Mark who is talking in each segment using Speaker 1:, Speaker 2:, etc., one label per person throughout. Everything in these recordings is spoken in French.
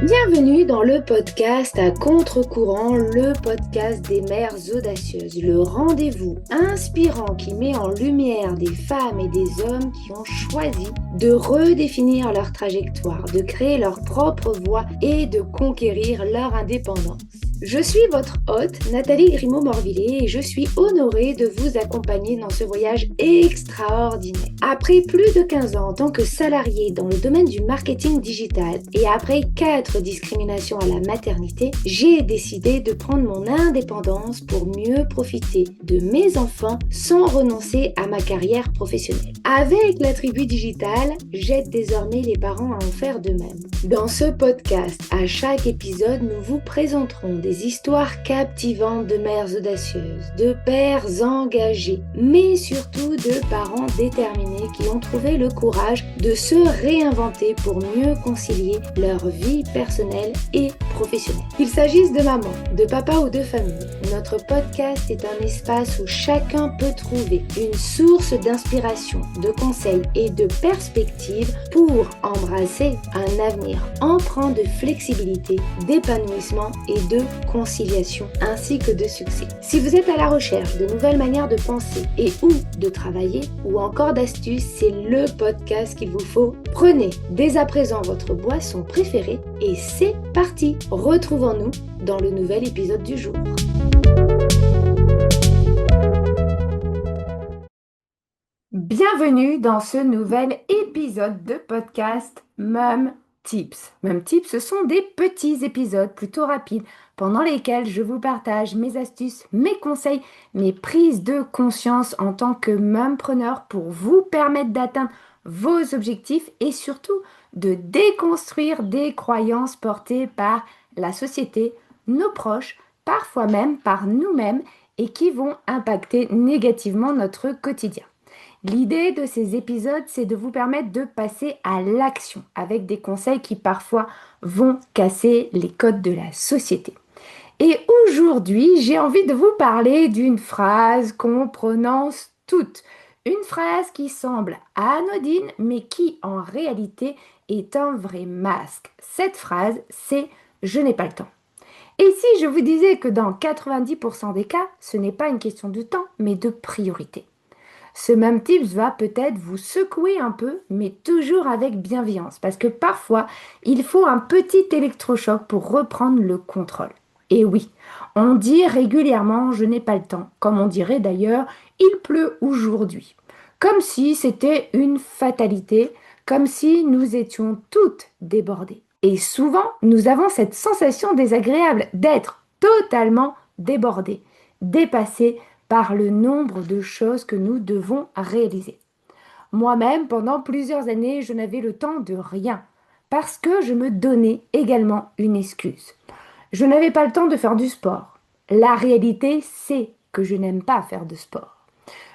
Speaker 1: Bienvenue dans le podcast à contre-courant, le podcast des mères audacieuses, le rendez-vous inspirant qui met en lumière des femmes et des hommes qui ont choisi de redéfinir leur trajectoire, de créer leur propre voie et de conquérir leur indépendance. Je suis votre hôte, Nathalie Grimaud-Morvillet, et je suis honorée de vous accompagner dans ce voyage extraordinaire. Après plus de 15 ans en tant que salariée dans le domaine du marketing digital et après 4 discriminations à la maternité, j'ai décidé de prendre mon indépendance pour mieux profiter de mes enfants sans renoncer à ma carrière professionnelle. Avec la tribu digitale, j'aide désormais les parents à en faire de même. Dans ce podcast, à chaque épisode, nous vous présenterons des histoires captivantes de mères audacieuses, de pères engagés, mais surtout de parents déterminés qui ont trouvé le courage de se réinventer pour mieux concilier leur vie personnelle et professionnelle. Qu'il s'agisse de maman, de papa ou de famille, notre podcast est un espace où chacun peut trouver une source d'inspiration, de conseils et de perspectives pour embrasser un avenir empreint de flexibilité, d'épanouissement et de conciliation, ainsi que de succès. Si vous êtes à la recherche de nouvelles manières de penser et ou de travailler, ou encore d'astuces, c'est le podcast qu'il vous faut. Prenez dès à présent votre boisson préférée et c'est parti! Retrouvons-nous dans le nouvel épisode du jour. Bienvenue dans ce nouvel épisode de podcast Mom Tips. Mom Tips, ce sont des petits épisodes plutôt rapides pendant lesquels je vous partage mes astuces, mes conseils, mes prises de conscience en tant que mompreneur pour vous permettre d'atteindre vos objectifs et surtout de déconstruire des croyances portées par la société, nos proches, parfois même par nous-mêmes et qui vont impacter négativement notre quotidien. L'idée de ces épisodes, c'est de vous permettre de passer à l'action avec des conseils qui parfois vont casser les codes de la société. Et aujourd'hui, j'ai envie de vous parler d'une phrase qu'on prononce toutes. Une phrase qui semble anodine, mais qui en réalité est un vrai masque. Cette phrase, c'est « je n'ai pas le temps ». Et si je vous disais que dans 90% des cas, ce n'est pas une question de temps, mais de priorité. Ce même tips va peut-être vous secouer un peu, mais toujours avec bienveillance, parce que parfois, il faut un petit électrochoc pour reprendre le contrôle. Et oui, on dit régulièrement « je n'ai pas le temps », comme on dirait d'ailleurs « il pleut aujourd'hui », comme si c'était une fatalité, comme si nous étions toutes débordées. Et souvent, nous avons cette sensation désagréable d'être totalement débordées, dépassées, par le nombre de choses que nous devons réaliser. Moi-même, pendant plusieurs années, je n'avais le temps de rien, parce que je me donnais également une excuse. Je n'avais pas le temps de faire du sport. La réalité, c'est que je n'aime pas faire de sport.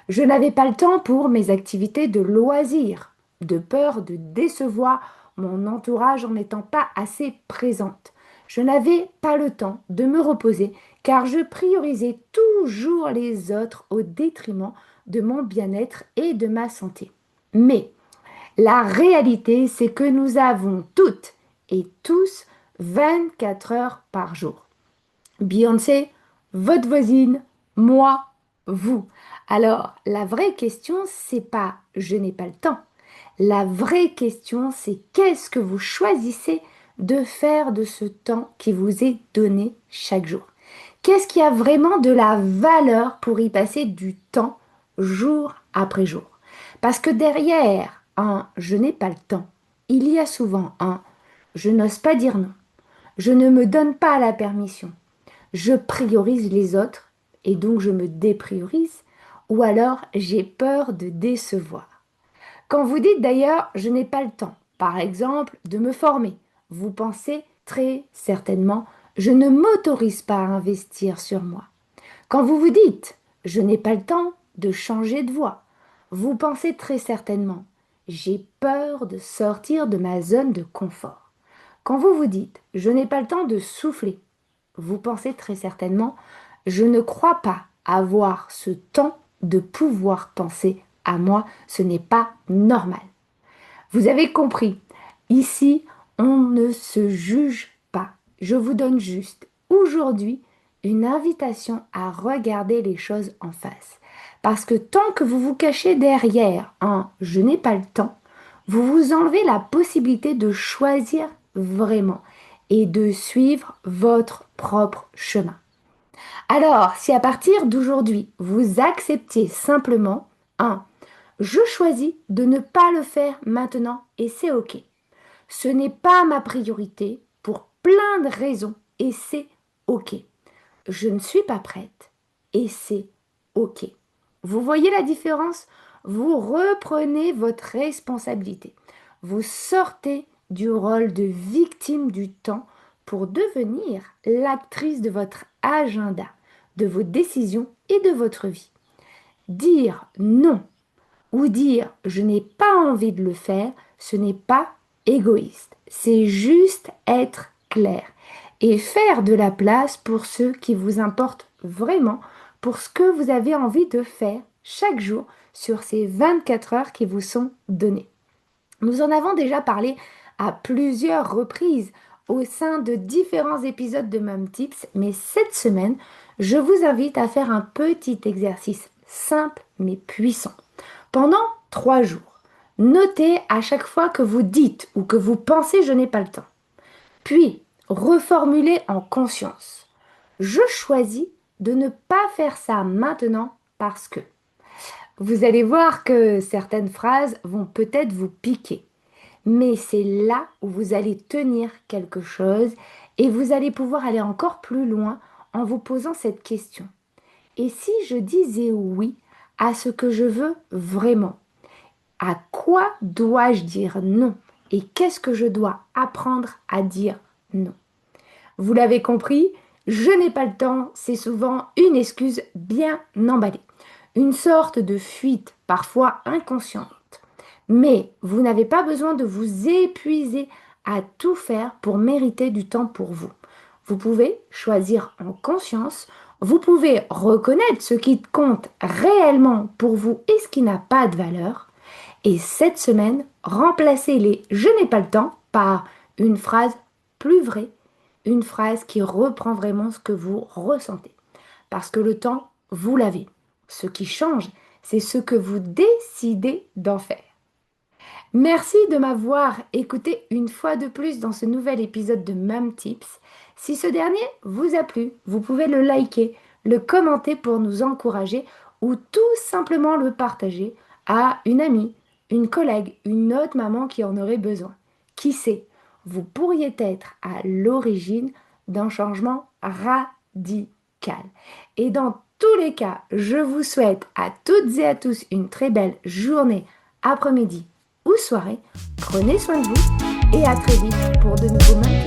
Speaker 1: Je n'avais pas le temps pour mes activités de loisirs, de peur de décevoir mon entourage en n'étant pas assez présente. Je n'avais pas le temps de me reposer car je priorisais toujours les autres au détriment de mon bien-être et de ma santé. Mais la réalité, c'est que nous avons toutes et tous 24 heures par jour. Beyoncé, votre voisine, moi, vous. Alors, la vraie question, c'est pas « je n'ai pas le temps ». La vraie question, c'est qu'est-ce que vous choisissez de faire de ce temps qui vous est donné chaque jour? Qu'est-ce qui a vraiment de la valeur pour y passer du temps jour après jour? Parce que derrière un « je n'ai pas le temps », il y a souvent un « je n'ose pas dire non », je ne me donne pas la permission, je priorise les autres et donc je me dépriorise, ou alors j'ai peur de décevoir. Quand vous dites d'ailleurs « je n'ai pas le temps », par exemple, de me former, vous pensez très certainement « je ne m'autorise pas à investir sur moi ». Quand vous vous dites « je n'ai pas le temps de changer de voie », vous pensez très certainement « j'ai peur de sortir de ma zone de confort ». Quand vous vous dites « je n'ai pas le temps de souffler », vous pensez très certainement « je ne crois pas avoir ce temps de pouvoir penser à moi, ce n'est pas normal ». Vous avez compris, ici, on ne se juge je vous donne juste aujourd'hui une invitation à regarder les choses en face. Parce que tant que vous vous cachez derrière un je n'ai pas le temps, vous vous enlevez la possibilité de choisir vraiment et de suivre votre propre chemin. Alors, si à partir d'aujourd'hui, vous acceptiez simplement un je choisis de ne pas le faire maintenant et c'est OK. Ce n'est pas ma priorité pour plein de raisons et c'est OK. Je ne suis pas prête et c'est OK. Vous voyez la différence? Vous reprenez votre responsabilité. Vous sortez du rôle de victime du temps pour devenir l'actrice de votre agenda, de vos décisions et de votre vie. Dire non ou dire je n'ai pas envie de le faire, ce n'est pas égoïste. C'est juste être clair et faire de la place pour ce qui vous importe vraiment, pour ce que vous avez envie de faire chaque jour sur ces 24 heures qui vous sont données. Nous en avons déjà parlé à plusieurs reprises au sein de différents épisodes de Mom Tips, mais cette semaine, je vous invite à faire un petit exercice simple mais puissant. Pendant 3 jours, notez à chaque fois que vous dites ou que vous pensez je n'ai pas le temps. Puis, reformulez en conscience. Je choisis de ne pas faire ça maintenant parce que. Vous allez voir que certaines phrases vont peut-être vous piquer. Mais c'est là où vous allez tenir quelque chose et vous allez pouvoir aller encore plus loin en vous posant cette question. Et si je disais oui à ce que je veux vraiment? À quoi dois-je dire non? Et qu'est-ce que je dois apprendre à dire non? Vous l'avez compris, je n'ai pas le temps, c'est souvent une excuse bien emballée. Une sorte de fuite, parfois inconsciente. Mais vous n'avez pas besoin de vous épuiser à tout faire pour mériter du temps pour vous. Vous pouvez choisir en conscience, vous pouvez reconnaître ce qui compte réellement pour vous et ce qui n'a pas de valeur. Et cette semaine, remplacez les je n'ai pas le temps par une phrase plus vraie, une phrase qui reprend vraiment ce que vous ressentez. Parce que le temps, vous l'avez. Ce qui change, c'est ce que vous décidez d'en faire. Merci de m'avoir écouté une fois de plus dans ce nouvel épisode de Mom Tips. Si ce dernier vous a plu, vous pouvez le liker, le commenter pour nous encourager ou tout simplement le partager à une amie, une collègue, une autre maman qui en aurait besoin. Qui sait, vous pourriez être à l'origine d'un changement radical. Et dans tous les cas, je vous souhaite à toutes et à tous une très belle journée, après-midi ou soirée. Prenez soin de vous et à très vite pour de nouveaux moments.